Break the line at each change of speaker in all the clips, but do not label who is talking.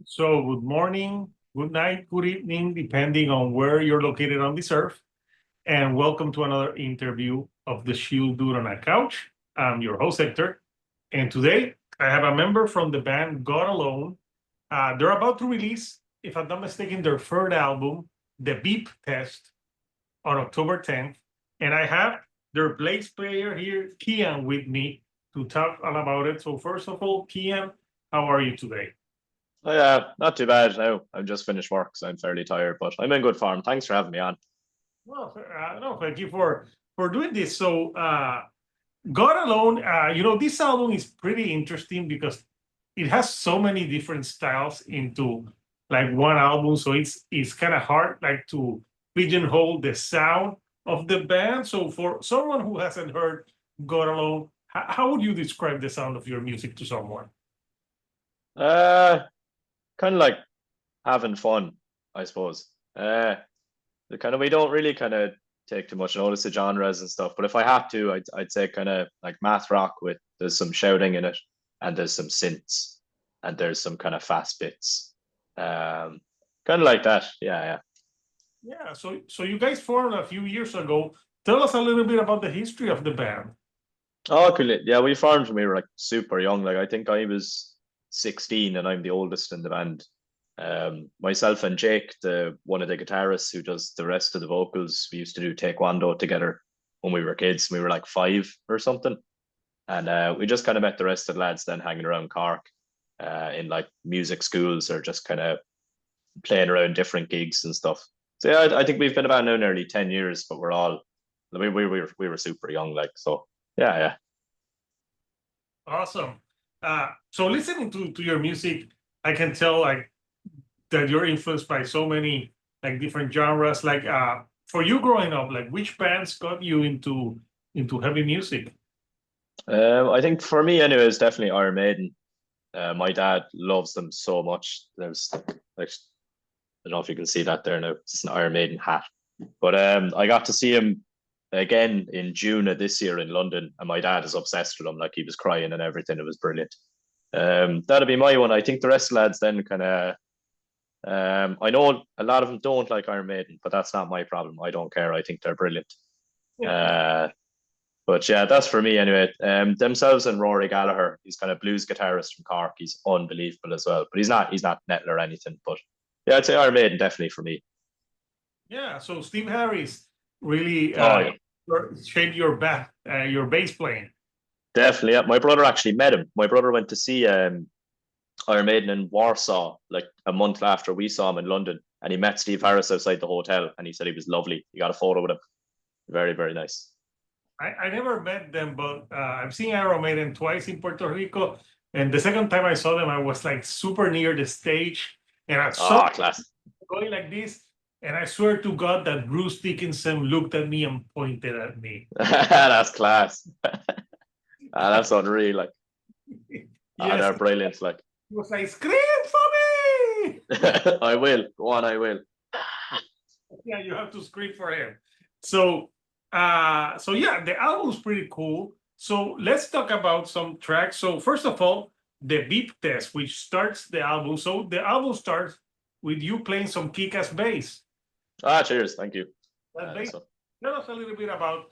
So, good morning, good night, good evening, depending on where you're located on this earth. And welcome to another interview of the Shield Dude on a Couch. I'm your host, Hector. And today I have a member from the band God Alone. They're about to release, if I'm not mistaken, their third album, The Beep Test, on October 10th. And I have their bass player here, Kian, with me to talk all about it. So, first of all, Kian, how are you today?
Oh, yeah, not too bad now. I've just finished work, so I'm fairly tired, but I'm in good form. Thanks for having me on.
Well, no, thank you for doing this. So, God Alone, this album is pretty interesting because it has so many different styles into like one album. So it's kind of hard like to pigeonhole the sound of the band. So for someone who hasn't heard God Alone, how would you describe the sound of your music to someone?
Uh, Kind of like having fun, I suppose. The kind of we don't really kind of take too much notice of genres and stuff, but if I had to, I'd say kind of like math rock with there's some shouting in it, and there's some synths, and there's some kind of fast bits. Um, Kind of like that. Yeah, yeah.
Yeah, so you guys formed a few years ago. Tell us a little bit about the history of the band.
Oh, cool. Yeah, we formed when we were like super young. Like I think I was 16 and I'm the oldest in the band. Myself and Jake, the one of the guitarists who does the rest of the vocals, we used to do taekwondo together when we were kids. We were like five or something, and we just kind of met the rest of the lads then hanging around Cork, in like music schools or just kind of playing around different gigs and stuff. So yeah, I think we've been about now nearly 10 years, but we were super young, like so. Yeah, yeah.
Awesome. So listening to your music, I can tell like that you're influenced by so many like different genres. Like for you growing up, like which bands got you into heavy music?
I think for me, anyway, it's definitely Iron Maiden. My dad loves them so much. There's like I don't know if you can see that there now. It's an Iron Maiden hat. But I got to see him again in June of this year in London, and my dad is obsessed with him. Like he was crying and everything. It was brilliant. That'd be my one. I think the rest of the lads then kind of. I know a lot of them don't like Iron Maiden, but that's not my problem. I don't care. I think they're brilliant. Uh, but yeah, that's for me anyway. Themselves and Rory Gallagher, he's kind of blues guitarist from Cork. He's unbelievable as well. But he's not metal or anything. But yeah, I'd say Iron Maiden definitely for me.
Yeah. So Steve Harris really
Oh yeah,
shaped your bass playing.
definitely. Yeah. My brother actually met him. My brother went to see Iron Maiden in Warsaw like a month after we saw him in London, and he met Steve Harris outside the hotel, and he said he was lovely. He got a photo with him. Very, very nice.
I never met them, but I've seen Iron Maiden twice in Puerto Rico. And the second time I saw them, I was like super near the stage, and I saw
Ah, oh, class.
going like this. And I swear to God that Bruce Dickinson looked at me and pointed at me.
That's class. That's unreal. Like,
Yes,
they're brilliant. Like,
he was like, scream for me.
I will go on. I will.
Yeah, you have to scream for him. So yeah, the album's pretty cool. So let's talk about some tracks. So first of all, the beep test, which starts the album. So the album starts with you playing some kick-ass bass.
Cheers. Thank you.
That bass.
So,
Tell us a little bit about.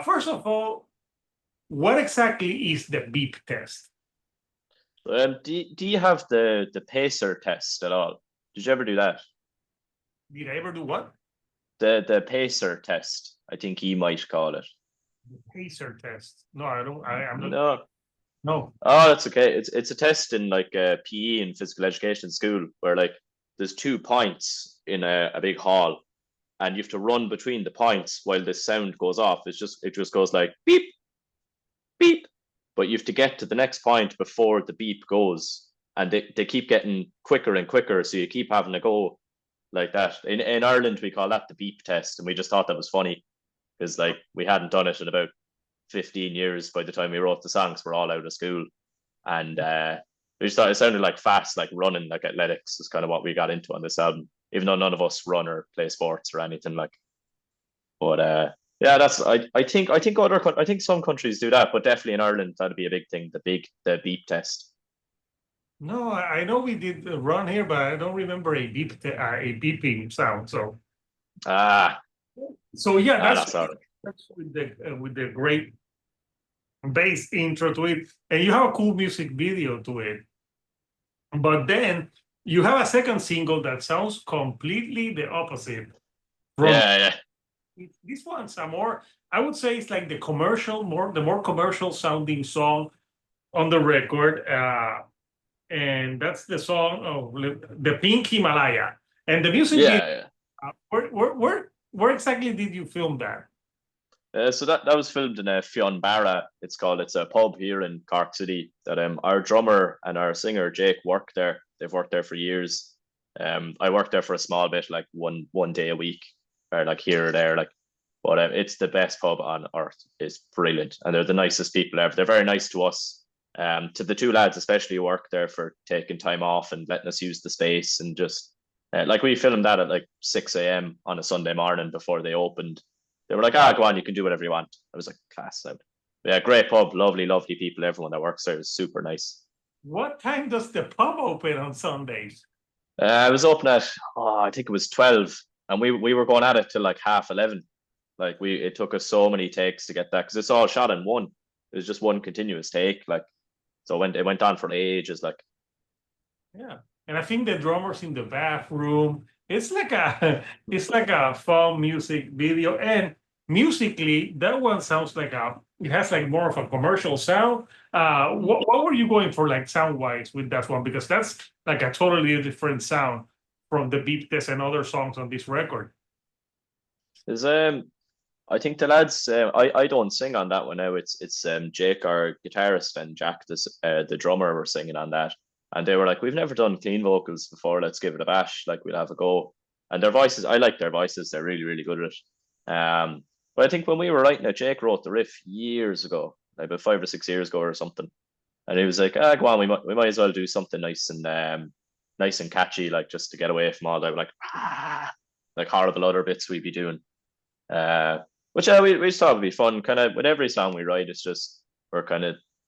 First of all, what exactly is the beep test?
do you have the pacer test at all? Did you ever do that?
Did I ever do what?
The pacer test. I think you might call it.
The pacer test. No, I don't. I'm not.
No.
No.
Oh, that's okay. It's a test in like PE and physical education school where like there's 2 points in a big hall, and you have to run between the points while the sound goes off. It just goes like beep beep, but you have to get to the next point before the beep goes, and they keep getting quicker and quicker, so you keep having to go like that. In Ireland, we call that the beep test, and we just thought that was funny because like we hadn't done it in about 15 years by the time we wrote the songs. We're all out of school, and we just thought it sounded like fast, like running, like athletics is kind of what we got into on this album, even though none of us run or play sports or anything like. But yeah, that's I think some countries do that, but definitely in Ireland that'd be a big thing. The beep test.
No, I know we did the run here, but I don't remember a beeping sound.
Ah,
So yeah,
no, sorry.
that's with the great bass intro to it, and you have a cool music video to it. But then you have a second single that sounds completely the opposite from
Yeah, yeah.
this one's a more, I would say it's like the more commercial sounding song on the record. And that's the song of the Pink Himalaya. And the music video,
Yeah,
where exactly did you film that?
yeah. So that was filmed in Fionn Barra. It's called. It's a pub here in Cork City that our drummer and our singer Jake work there. They've worked there for years. I worked there for a small bit, like one day a week, or like here or there, like. But it's the best pub on earth. It's brilliant, and they're the nicest people ever. They're very nice to us. To the two lads, especially who work there, for taking time off and letting us use the space, and just like we filmed that at like 6 a.m. on a Sunday morning before they opened. They were like, "Ah, go on, you can do whatever you want." I was like, "Class out." Yeah, great pub, lovely people. Everyone that works there is super nice.
What time does the pub open on Sundays?
I was open at I think it was 12, and we were going at it till like 11:30. Like it took us so many takes to get that because it's all shot in one. It was just one continuous take. Like so, it went on for ages. Like
Yeah. And I think the drummers in the bathroom. It's like a it's like a fun music video. And musically, that one sounds like it has like more of a commercial sound. What were you going for like sound wise with that one? Because that's like a totally different sound from the beep test and other songs on this record.
there's I think the lads. I don't sing on that one now. It's Jake, our guitarist, and Jack, the drummer, were singing on that, and they were like, "We've never done clean vocals before. Let's give it a bash. Like we'll have a go." And their voices, I like their voices. They're really good at it. But I think when we were writing it, Jake wrote the riff years ago, like about 5 or 6 years ago or something, and he was like, "Ah, go on, we might as well do something nice and catchy, like just to get away from all that like horrible other bits we'd be doing." Uh, which we just thought would be fun. Kind of with every song we write, it's just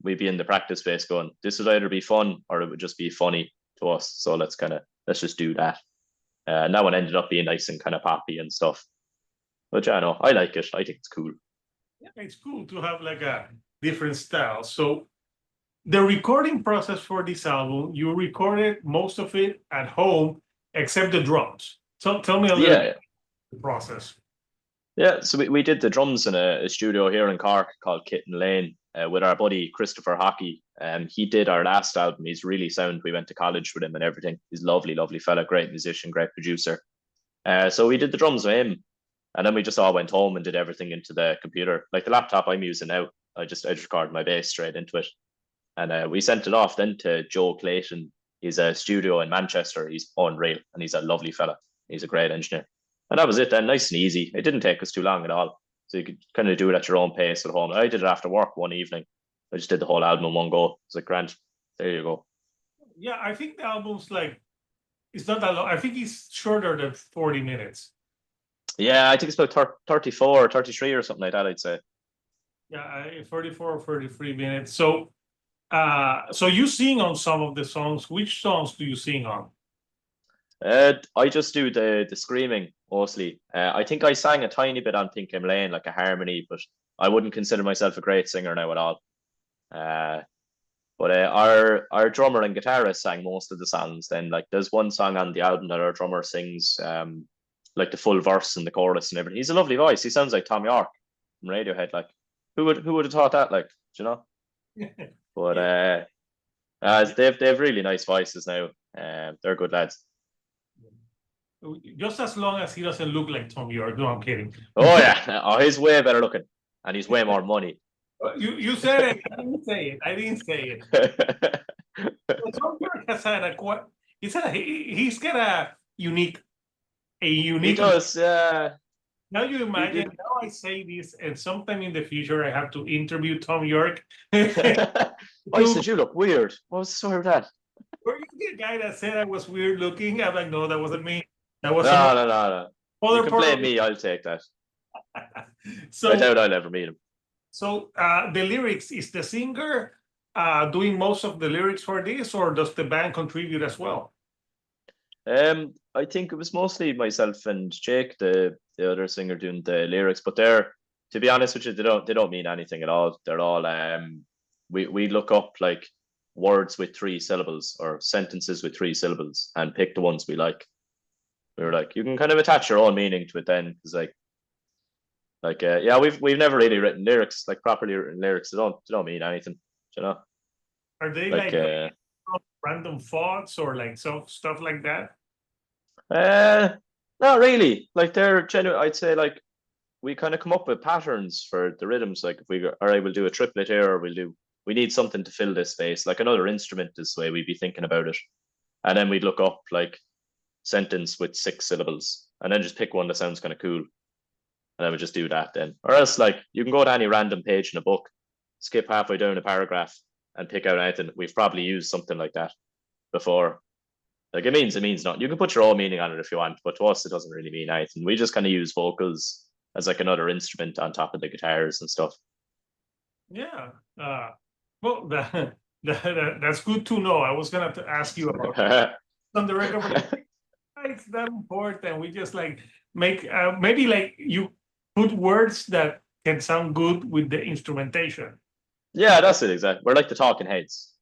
we'd be in the practice space going, this would either be fun or it would just be funny to us. So let's just do that. And that one ended up being nice and kind of poppy and stuff. But yeah, no, I like it. I think it's cool.
Yeah, it's cool to have like a different style. So the recording process for this album, you recorded most of it at home, except the drums. So tell me a little bit
Yeah,
the process.
yeah. So we did the drums in a studio here in Cork called Kitten Lane with our buddy Christopher Hockey. He did our last album. He's really sound. We went to college with him and everything. He's lovely fella, great musician, great producer. So we did the drums with him, and then we just all went home and did everything into the computer. Like the laptop I'm using now, I just recorded my bass straight into it, and we sent it off then to Joe Clayton. He's a studio in Manchester. He's unreal, and he's a lovely fella. He's a great engineer, and that was it. Then nice and easy. It didn't take us too long at all, so you could kind of do it at your own pace at home. I did it after work one evening. I just did the whole album in one go. It's like grand. There you go.
Yeah, I think the album's like it's not that long. I think it's shorter than 40 minutes.
Yeah, I think it's about 34 or 33 or something like that, I'd say.
Yeah, 34 or 33 minutes. So you sing on some of the songs. Which songs do you sing on?
I just do the screaming mostly. I think I sang a tiny bit on Pinkham Lane, like a harmony, but I wouldn't consider myself a great singer now at all. Uh, but our drummer and guitarist sang most of the songs. Then like there's one song on the album that our drummer sings like the full verse and the chorus and everything. He's a lovely voice. He sounds like Tom York from Radiohead. Like who would have thought that? Like, do you know? But
Yeah.
they've really nice voices now. They're good lads.
Just as long as he doesn't look like Tom York. No, I'm kidding.
Oh yeah, oh, he's way better looking, and he's way more money.
You said it. I didn't say it. I didn't say it. Tom York has had he's got a
He
unique.
does. Yeah.
Now you
He
imagine.
did.
Now I say this, and sometime in the future I have to interview Tom York.
I said you look weird. What was the story with that?
Were you the guy that said I was weird looking? I'm like, no, that wasn't me. That was some
No. You
other
can
part of
blame me. I'll take that. I
So,
doubt I'll ever meet him.
the lyrics is the singer. doing most of the lyrics for this, or does the band contribute as well?
I think it was mostly myself and Jake, the other singer, doing the lyrics, but they're, to be honest with you, they don't mean anything at all. They're all we look up like words with 3 syllables or sentences with 3 syllables and pick the ones we like. We were like, you can kind of attach your own meaning to it then, because yeah, we've never really written lyrics, like properly written lyrics. They don't mean anything, you know.
Are they
Like
random thoughts or like so stuff like that?
not really. Like they're genuine. I'd say like we kind of come up with patterns for the rhythms. Like if we go, all right, we'll do a triplet here, or we need something to fill this space. Like another instrument is the way we'd be thinking about it. And then we'd look up like sentence with 6 syllables and then just pick one that sounds kind of cool. And then we just do that then. Or else like you can go to any random page in a book, skip halfway down a paragraph and pick out anything. We've probably used something like that before. Like it means nothing. You can put your own meaning on it if you want, but to us it doesn't really mean anything. We just kind of use vocals as like another instrument on top of the guitars and stuff.
Yeah. Well, that's good to know. I was gonna ask you about on the record, but it's that important. We just like make maybe like you put words that can sound good with the instrumentation.
Yeah, that's it exactly. We're like the Talking Heads.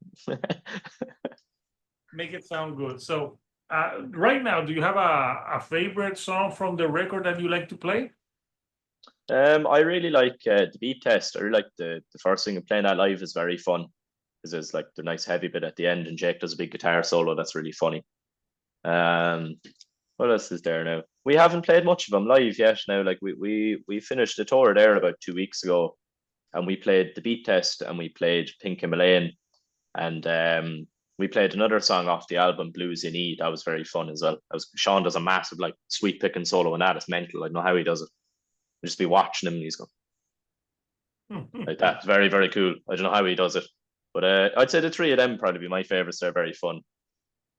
Make it sound good. So right now, do you have a favorite song from the record that you like to play?
I really like the Beat Test. I really like the first thing. Playing that live is very fun because there's like the nice heavy bit at the end, and Jake does a big guitar solo that's really funny. What else is there now? We haven't played much of them live yet. Now, like we finished the tour there about 2 weeks ago, and we played the Beat Test and we played Pink Himalayan, and we played another song off the album Blues in E. That was very fun as well. Sean does a massive like sweep picking solo and that. It's mental. I don't know how he does it. We'll just be watching him and he's going like that. It's very, very cool. I don't know how he does it. But I'd say the 3 of them probably be my favorites. They're very fun.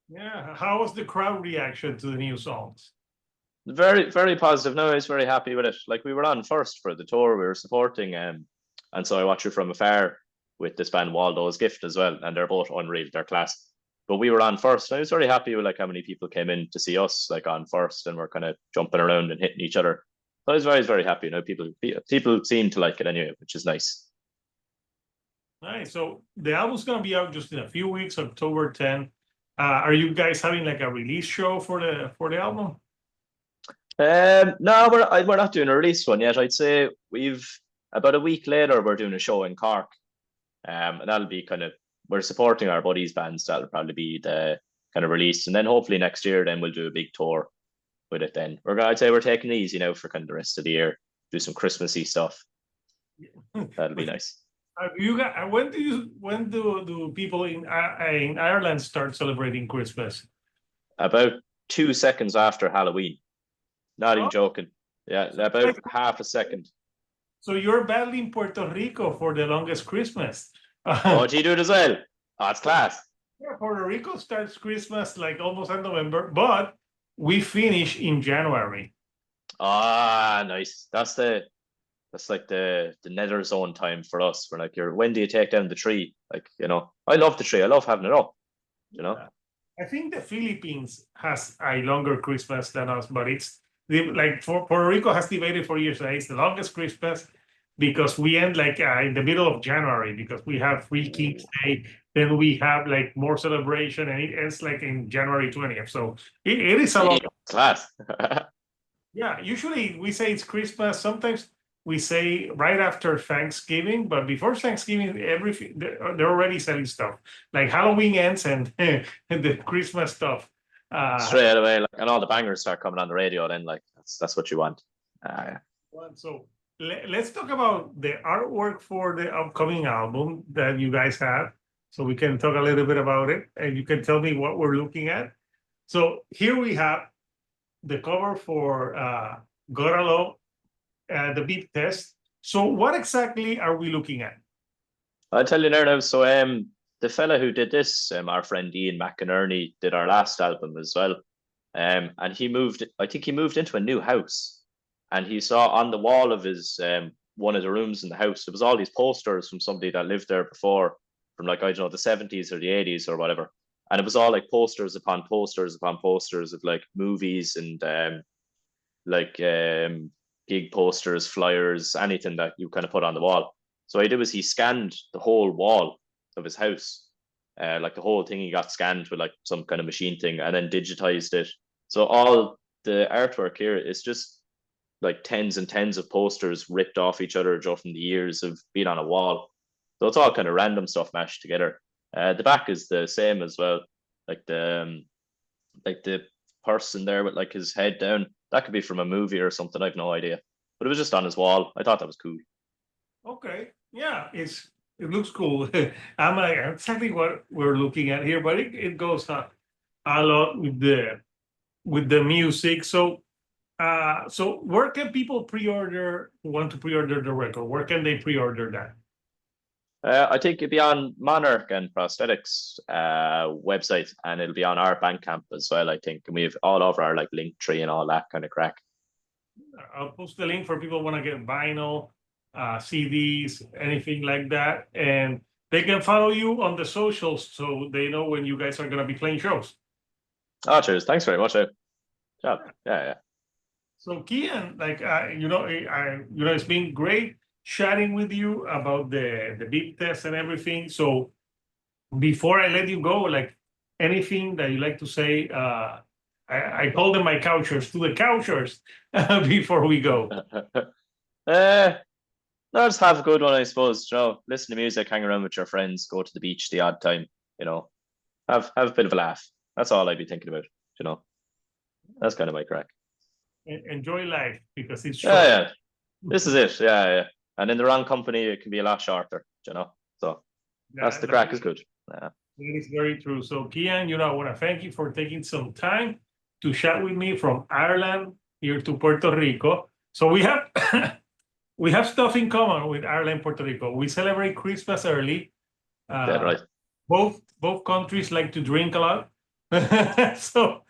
Yeah. How was the crowd reaction to the new songs?
Very, very positive. No, I was very happy with it. Like we were on first for the tour. We were supporting and so I watched it from afar with this band Waldo's Gift as well. And they're both unreal. They're class. But we were on first. And I was very happy with like how many people came in to see us like on first and we're kind of jumping around and hitting each other. So I was very, very happy. You know, people seem to like it anyway, which is nice.
Nice. So the album's gonna be out just in a few weeks, October 10. Are you guys having like a release show for the album?
No, we're not doing a release one yet. I'd say we've about a week later we're doing a show in Cork, and that'll be kind of we're supporting our buddies' bands. That'll probably be the kind of release, and then hopefully next year then we'll do a big tour with it. Then I'd say we're taking it easy now for kind of the rest of the year. Do some Christmassy stuff. That'll be nice.
You got when do people in Ireland start celebrating Christmas?
About 2 seconds after Halloween. Not even joking. Yeah, about half a second.
So you're battling Puerto Rico for the longest Christmas.
Oh, do you do it as well? Oh, it's class.
Yeah, Puerto Rico starts Christmas like almost in November, but we finish in January.
Ah, nice. That's like the nether zone time for us. We're like, when do you take down the tree? Like, you know, I love the tree. I love having it up. You know.
I think the Philippines has a longer Christmas than us, but it's like for Puerto Rico has debated for years that it's the longest Christmas because we end like in the middle of January because we have Free King's Day, then we have like more celebration, and it ends like in January 20th. So it is a long
class.
Yeah, usually we say it's Christmas. Sometimes we say right after Thanksgiving, but before Thanksgiving, everything they're already selling stuff. Like Halloween ends and the Christmas stuff.
Straight away, like, and all the bangers start coming on the radio. Then, like that's what you want.
So let's talk about the artwork for the upcoming album that you guys have, so we can talk a little bit about it, and you can tell me what we're looking at. So here we have the cover for Goralo, the Beat Test. So what exactly are we looking at?
I'll tell you now. So the fella who did this, our friend Ian McInerney, did our last album as well. And I think he moved into a new house, and he saw on the wall of his one of the rooms in the house, there was all these posters from somebody that lived there before. from like, I don't know, the 70s or the 80s or whatever. And it was all like posters upon posters upon posters of like movies and like gig posters, flyers, anything that you kind of put on the wall. So what he did was he scanned the whole wall of his house. Like the whole thing he got scanned with like some kind of machine thing and then digitized it. So all the artwork here is just like tens and tens of posters ripped off each other just from the years of being on a wall. So it's all kind of random stuff mashed together. The back is the same as well. Like the person there with like his head down. That could be from a movie or something. I've no idea. But it was just on his wall. I thought that was cool.
Okay, yeah, it looks cool. I'm like exactly what we're looking at here, but it goes a lot with the music. So so where can people pre-order who want to pre-order the record? Where can they pre-order that?
I think it'll be on Monarch and Prosthetics website, and it'll be on our Bandcamp as well. I think, and we have all over our like link tree and all that kind of crack.
I'll post the link for people who want to get vinyl, CDs, anything like that, and they can follow you on the socials so they know when you guys are gonna be playing shows.
Oh, cheers! Thanks very much. Yeah.
So Kian, like it's been great chatting with you about the beep test and everything. So before I let you go, like anything that you like to say, I call them my couchers, to the couchers before we go.
No, just have a good one, I suppose. You know, listen to music, hang around with your friends, go to the beach the odd time. You know, have a bit of a laugh. That's all I'd be thinking about. You know, that's kind of my crack.
Enjoy life because it's short.
Yeah. This is it. Yeah. And in the wrong company, it can be a lot shorter. You know, so that's the crack is good. Yeah.
That is very true. So Kian, I want to thank you for taking some time to chat with me from Ireland here to Puerto Rico. So we have we have stuff in common with Ireland and Puerto Rico. We celebrate Christmas early.
Yeah, right.
Both countries like to drink a lot. so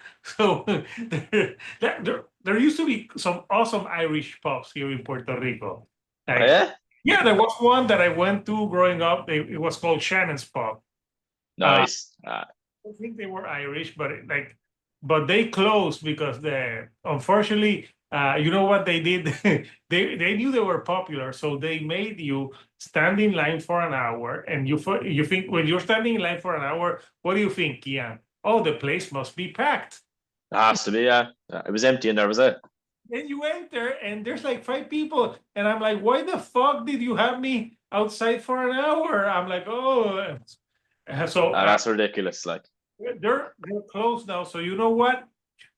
there used to be some awesome Irish pubs here in Puerto Rico. Like,
yeah?
Yeah, there was one that I went to growing up. It was called Shannon's Pub.
Nice.
I think they were Irish, but they closed because unfortunately, you know what they did? they knew they were popular, so they made you stand in line for an hour. And you think when you're standing in line for an hour, what do you think, Kian? Oh, the place must be packed.
It has to be, yeah. It was empty in there, was it?
Then you enter and there's like 5 people, and I'm like, why the fuck did you have me outside for an hour? I'm like, oh. So
that's ridiculous. Like
they're closed now. So you know what?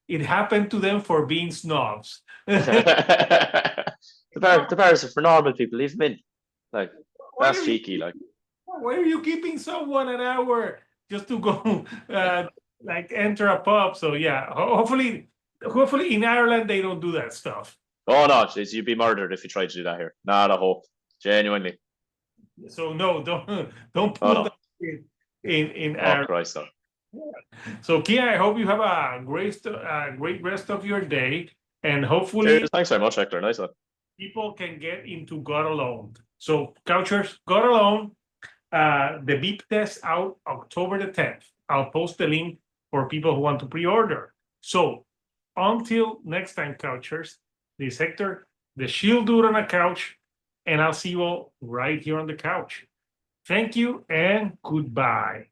It happened to them for being snobs.
the bars are for normal people. Leave them in. Like that's cheeky. Like
why are you keeping someone an hour just to go like enter a pub? So yeah, hopefully in Ireland they don't do that stuff.
Oh no, geez, you'd be murdered if you tried to do that here. Not a hope. Genuinely.
So no, don't put that in Ireland.
Christ, no.
So Kia, I hope you have a great rest of your day, and hopefully
cheers. Thanks very much, Hector. Nice one.
People can get into God Alone. So Couchers, God Alone, the beep test out October the 10th. I'll post the link for people who want to pre-order. So until next time, Couchers, this is Hector, the Shield Dude on a couch, and I'll see you all right here on the couch. Thank you and goodbye.